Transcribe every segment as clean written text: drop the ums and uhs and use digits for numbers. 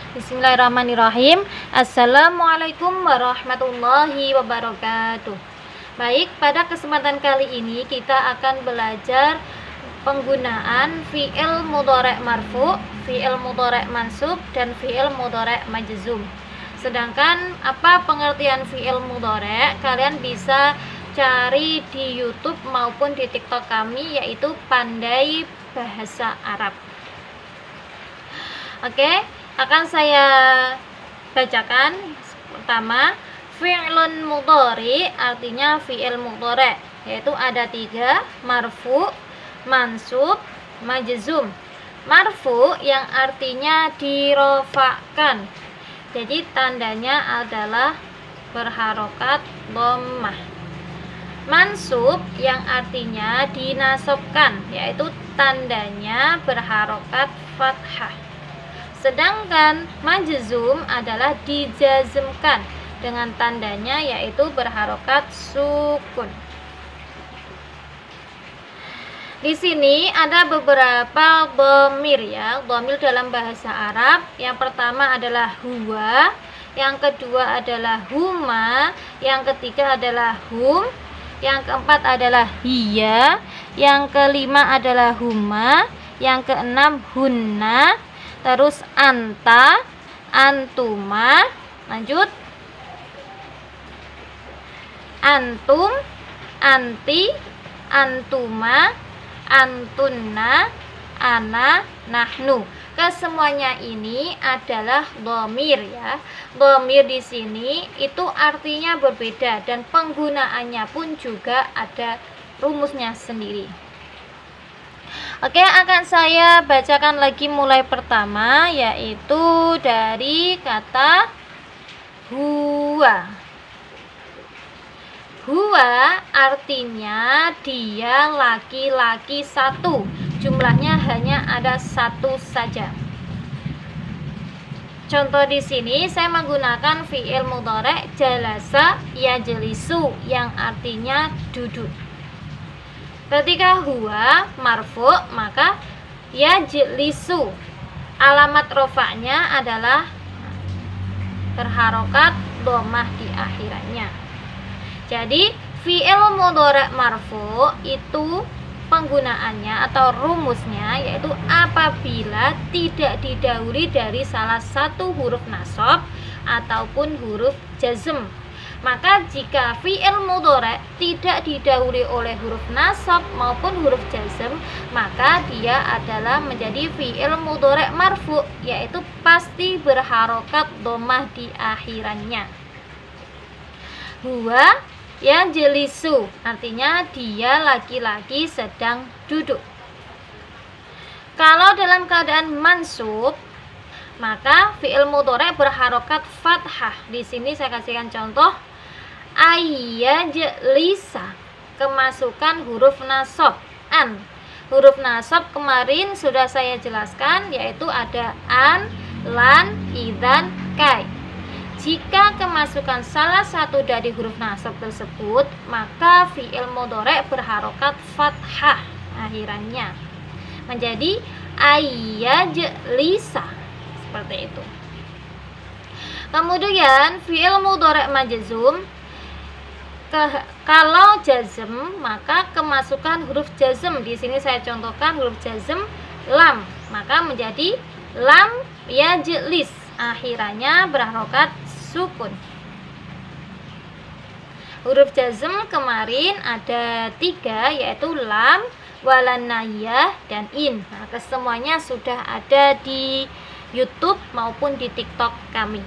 Bismillahirrahmanirrahim. Assalamualaikum warahmatullahi wabarakatuh. Baik, pada kesempatan kali ini kita akan belajar penggunaan fi'il mudhari' marfu', fi'il mudhari' mansub, dan fi'il mudhari' majzum. Sedangkan apa pengertian fi'il mudhari'? Kalian bisa cari di YouTube maupun di TikTok kami, yaitu Pandai Bahasa Arab. Oke. Akan saya bacakan. Pertama, fi'lun mudhari, artinya fi'il mudhari', yaitu ada 3, marfu, mansub, majzum. Marfu yang artinya dirofakkan, jadi tandanya adalah berharokat dhammah. Mansub yang artinya dinasobkan, yaitu tandanya berharokat fathah. Sedangkan majzum adalah dijazmkan dengan tandanya yaitu berharokat sukun. Di sini ada beberapa dhamir ya, dhamir dalam bahasa Arab. Yang pertama adalah huwa, yang kedua adalah huma, yang ketiga adalah hum, yang keempat adalah hiya, yang kelima adalah huma, yang keenam hunna, terus anta, antuma, lanjut antum, anti, antuma, antunna, ana, nahnu. Kesemuanya ini adalah dhamir ya. Dhamir di sini itu artinya berbeda dan penggunaannya pun juga ada rumusnya sendiri. Oke, akan saya bacakan lagi mulai pertama, yaitu dari kata huwa. Huwa artinya dia laki-laki satu, jumlahnya hanya ada satu saja. Contoh di sini saya menggunakan fi'il mudhari' jalasa yajlisu yang artinya duduk. Ketika huwa marfu' maka yajlisu alamat rofa'nya adalah berharokat dhammah di akhirannya. Jadi fi'il mudhari' marfu' itu penggunaannya atau rumusnya yaitu apabila tidak didahului dari salah satu huruf nasab ataupun huruf jazm. Maka jika fi'il mudhari' tidak didahului oleh huruf nasab maupun huruf jazm, maka dia adalah menjadi fi'il mudhari' marfu', yaitu pasti berharokat dhammah di akhirannya. Huwa yajlisu artinya dia laki-laki sedang duduk. Kalau dalam keadaan mansub, maka fi'il mudhari' berharokat fathah. Di sini saya kasihkan contoh ayyajlisa, kemasukan huruf nasab an. Huruf nasab kemarin sudah saya jelaskan, yaitu ada an, lan, idzan, kai. Jika kemasukan salah satu dari huruf nasab tersebut, maka fi'il mudhari' berharokat fathah akhirannya menjadi ayyajlisa, seperti itu. Kemudian fi'il mudhari' majzum, kalau jazm maka kemasukan huruf jazm. Di sini saya contohkan huruf jazm lam, maka menjadi lam yajlis, akhirannya berharokat sukun. Huruf jazm kemarin ada 3, yaitu lam, walanayah, dan in. Nah, kesemuanya sudah ada di YouTube maupun di TikTok kami.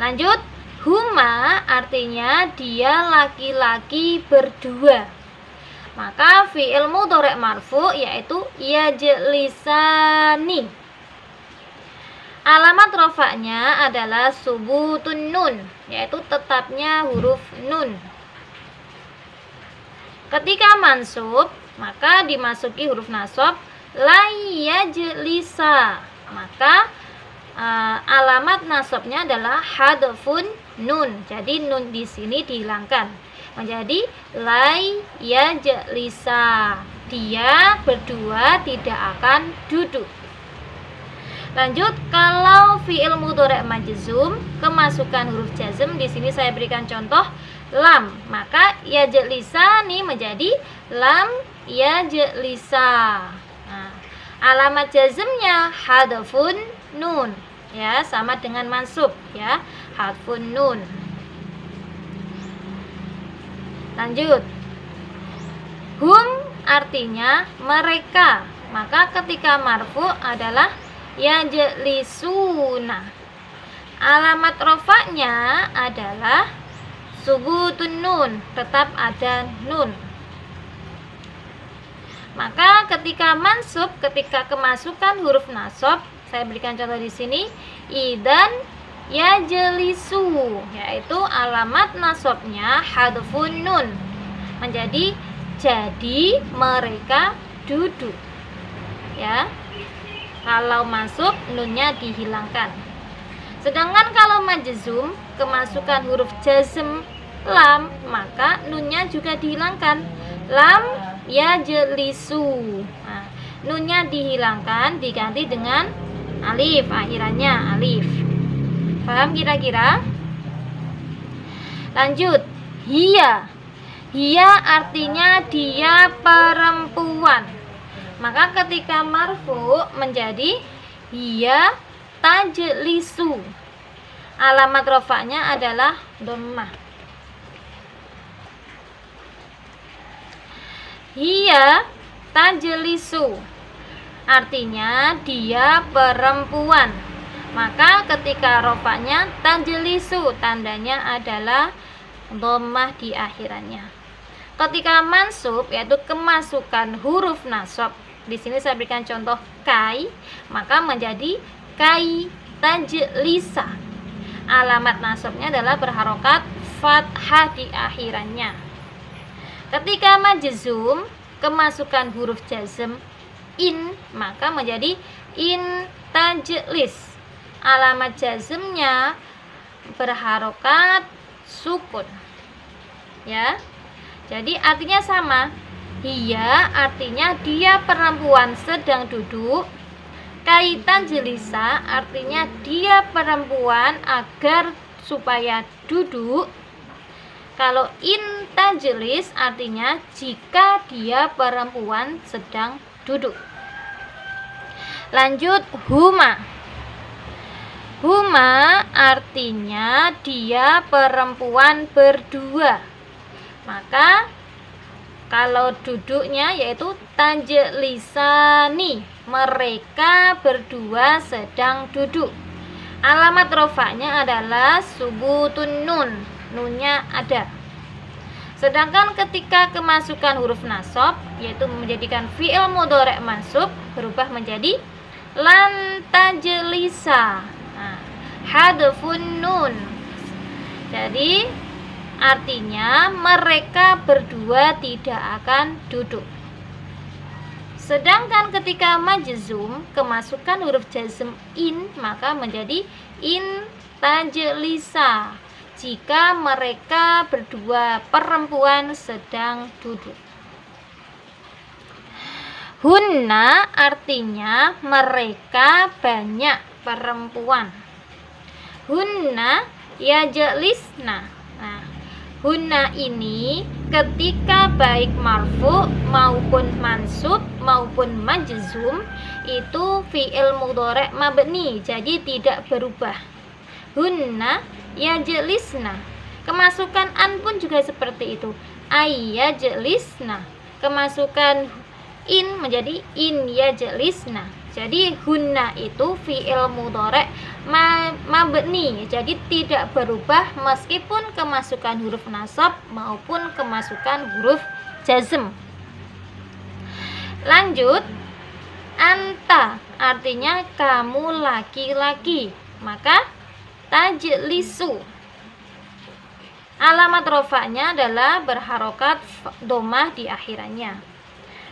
Lanjut, huma artinya dia laki-laki berdua. Maka fi'il mudhari' marfu' yaitu yajlisani. Alamat rofaknya adalah subutun nun, yaitu tetapnya huruf nun. Ketika mansub, maka dimasuki huruf nasab la yajlisa, maka alamat nasabnya adalah hadfun nun. Jadi nun di sini dihilangkan menjadi la yajlisa, dia berdua tidak akan duduk. Lanjut, kalau fi'il mudhari' majzum kemasukan huruf jazm, di sini saya berikan contoh lam, maka yajlisani menjadi lam yajlisa. Nah, alamat jazmnya hadfun nun, ya, sama dengan mansub, ya, hadfun nun. Lanjut, hum artinya mereka, maka ketika marfu adalah yajlisuna. Alamat rofaknya adalah subutun nun, tetap ada nun. Maka ketika mansub, ketika kemasukan huruf nasab, saya berikan contoh di sini, idan yajlisu, yaitu alamat nasabnya hadfun nun, menjadi jadi mereka duduk, ya. Kalau masuk nunnya dihilangkan. Sedangkan kalau majzum kemasukan huruf jazm lam, maka nunnya juga dihilangkan, lam yajlisu. Nah, nunnya dihilangkan, diganti dengan alif, akhirannya alif. Paham kira-kira? Lanjut, hiya. Hiya artinya dia perempuan. Maka ketika marfu menjadi hiya tajlisu. Alamat rofaknya adalah dhammah. Hiya tajlisu artinya dia perempuan. Maka ketika rofaknya tajlisu, tandanya adalah dhammah di akhirannya. Ketika mansub, yaitu kemasukan huruf nasab, di sini saya berikan contoh kai, maka menjadi kai tajlisa. Alamat nasabnya adalah berharokat fathah di akhirannya. Ketika majzum kemasukan huruf jazm in, maka menjadi in tajlis. Alamat jazmnya berharokat sukun, ya. Jadi artinya sama. Hiya artinya dia perempuan sedang duduk. Kaitan jelisa artinya dia perempuan agar supaya duduk. Kalau in tajlis artinya jika dia perempuan sedang duduk. Lanjut, huma. Huma artinya dia perempuan berdua. Maka kalau duduknya yaitu tajlisani, mereka berdua sedang duduk. Alamat rofaknya adalah subutun nun, nunnya ada. Sedangkan ketika kemasukan huruf nasab, yaitu menjadikan fi'il mudhari' mansub, berubah menjadi lan tajlisa. Nah, hadfun nun. Jadi artinya mereka berdua tidak akan duduk. Sedangkan ketika majzum kemasukan huruf jazm in, maka menjadi in tajlisa jika mereka berdua perempuan sedang duduk. Hunna artinya mereka banyak perempuan. Hunna yajlisna. Nah, hunna ini ketika baik marfu maupun mansub maupun majzum itu fi'il mudhari' mabni, jadi tidak berubah. Hunna yajlisna. Kemasukan an pun juga seperti itu. Ayyajlisna. Kemasukan in menjadi in yajlisna. Jadi hunna itu fi'il mudhari' mabni, jadi tidak berubah meskipun kemasukan huruf nasab maupun kemasukan huruf jazm. Lanjut, anta artinya kamu laki-laki, maka tajlisu. Alamat rofaknya adalah berharokat dhammah di akhirannya.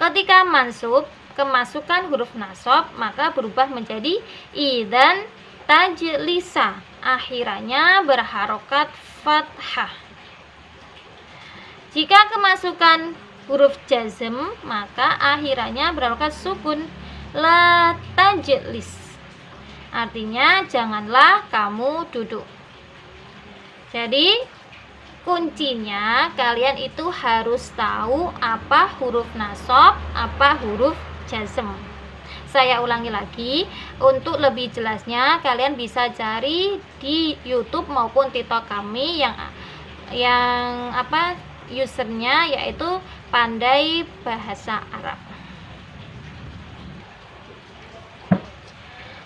Ketika mansub kemasukan huruf nasab, maka berubah menjadi idan tajlisa, akhirannya berharokat fathah. Jika kemasukan huruf jazm, maka akhirannya berharokat sukun, la tajlis. artinya janganlah kamu duduk. Jadi kuncinya kalian itu harus tahu apa huruf nasab, apa huruf jazm. Saya ulangi lagi, untuk lebih jelasnya kalian bisa cari di YouTube maupun TikTok kami yang usernya yaitu Pandai Bahasa Arab.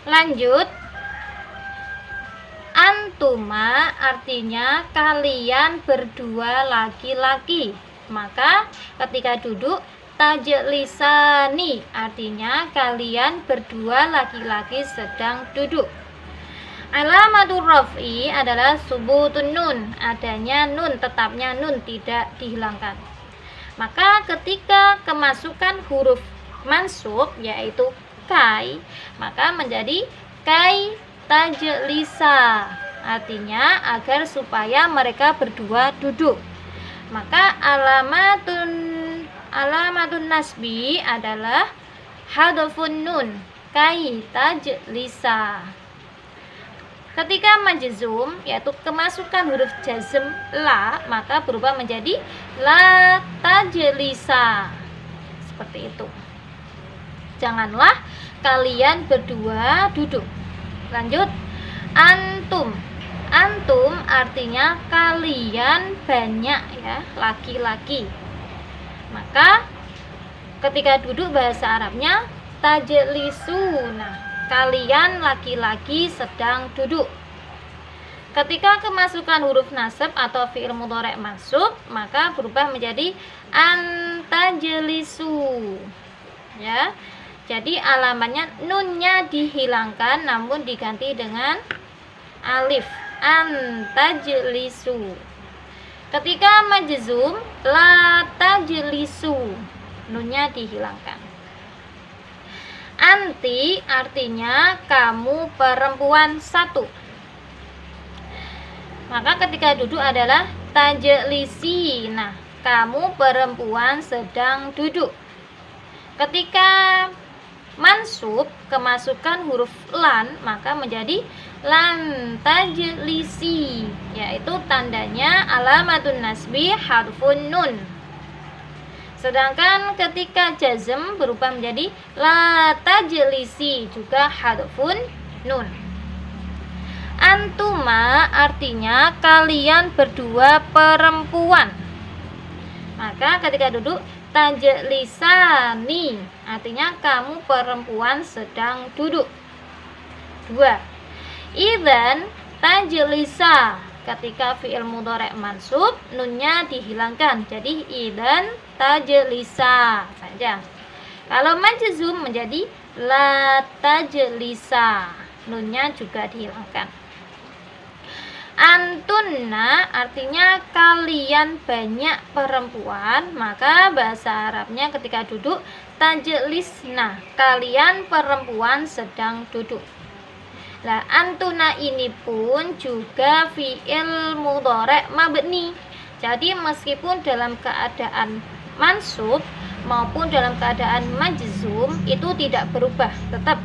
Lanjut, antuma artinya kalian berdua laki-laki. Maka ketika duduk, tajlisani artinya kalian berdua laki-laki sedang duduk. Alamatul raf'i adalah subutun nun, adanya nun, tetapnya nun, tidak dihilangkan. Maka ketika kemasukan huruf mansub yaitu kai, maka menjadi kai tajlisa, artinya agar supaya mereka berdua duduk. Maka alamatun nasbi adalah hadfun nun, kai tajlisa. Ketika majzum yaitu kemasukan huruf jazm la, maka berubah menjadi la tajlisa. Seperti itu. Janganlah kalian berdua duduk. Lanjut, antum. Antum artinya kalian banyak ya, laki-laki. Maka ketika duduk bahasa Arabnya tajlisuna, kalian laki-laki sedang duduk. Ketika kemasukan huruf nasab atau fi'il mudhari' mansub, maka berubah menjadi antajlisu. Ya. Jadi alamannya nunnya dihilangkan namun diganti dengan alif, antajlisu. Ketika majzum la tajlisu, nunnya dihilangkan. Anti artinya kamu perempuan satu. Maka ketika duduk adalah tajlisi. Nah, kamu perempuan sedang duduk. Ketika mansub kemasukan huruf lan, maka menjadi lan tajlisi, yaitu tandanya alamatun nasbi harfun nun. Sedangkan ketika jazm berubah menjadi la tajlisi, juga harfun nun. Antuma artinya kalian berdua perempuan. Maka ketika duduk tajlisani, artinya kamu perempuan sedang duduk. 2. Idzan tajlisa, ketika fi'il mudhari' mansub nunnya dihilangkan, jadi idzan tajlisa saja. Kalau majzum menjadi la tajlisa, nunnya juga dihilangkan. Antunna artinya kalian banyak perempuan, maka bahasa Arabnya ketika duduk tajlisna, kalian perempuan sedang duduk. Nah, antuna ini pun juga fi'il mudhari' mabni. Jadi meskipun dalam keadaan mansub maupun dalam keadaan majzum itu tidak berubah, tetap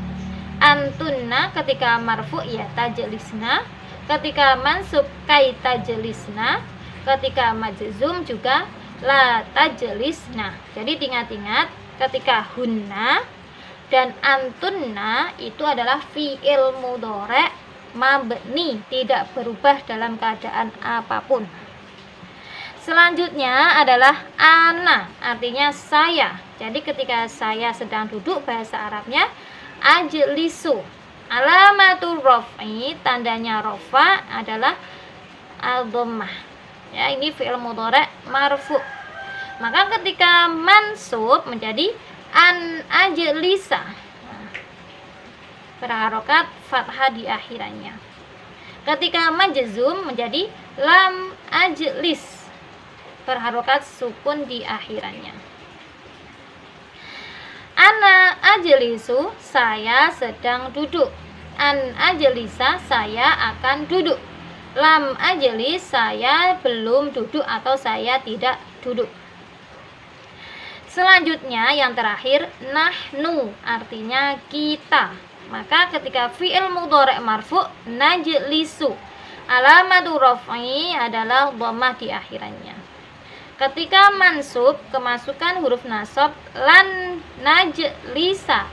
antunna ketika marfu ya tajlisna, ketika mansub kai tajlisna, ketika majzum juga la tajlisna. Jadi ingat-ingat ketika hunna dan antunna itu adalah fi'il mudhari' mabni, tidak berubah dalam keadaan apapun. Selanjutnya adalah ana, artinya saya. Jadi ketika saya sedang duduk bahasa Arabnya ajlisu. Alamatul raf'i, tandanya rafa adalah al-dhammah. Ya, ini fi'il mudhari' marfu'. Maka ketika mansub menjadi an ajlisa, berharokat fathah di akhirannya. Ketika majzum menjadi lam ajlis, berharokat sukun di akhirannya. Ana ajlisu, saya sedang duduk. An ajlisa, saya akan duduk. Lam ajlis, saya belum duduk atau saya tidak duduk. Selanjutnya yang terakhir nahnu, artinya kita. Maka ketika fi'il mudhari' marfu najlisu, alamatu raf'i adalah dhammah di akhirannya. Ketika mansub, kemasukan huruf nasab lan najlisa,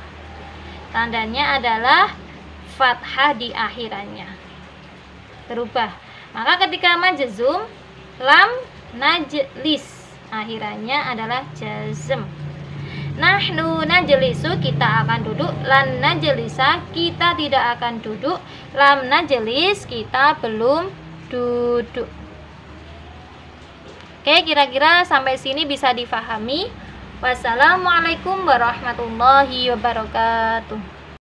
tandanya adalah fathah di akhirannya, berubah. Maka ketika majzum, lam najlis, akhirannya adalah jazm. Nahnu najlisu, kita akan duduk. Lan najlisa, kita tidak akan duduk. Lam najlis, kita belum duduk. Oke, kira-kira sampai sini bisa difahami. Wassalamualaikum warahmatullahi wabarakatuh.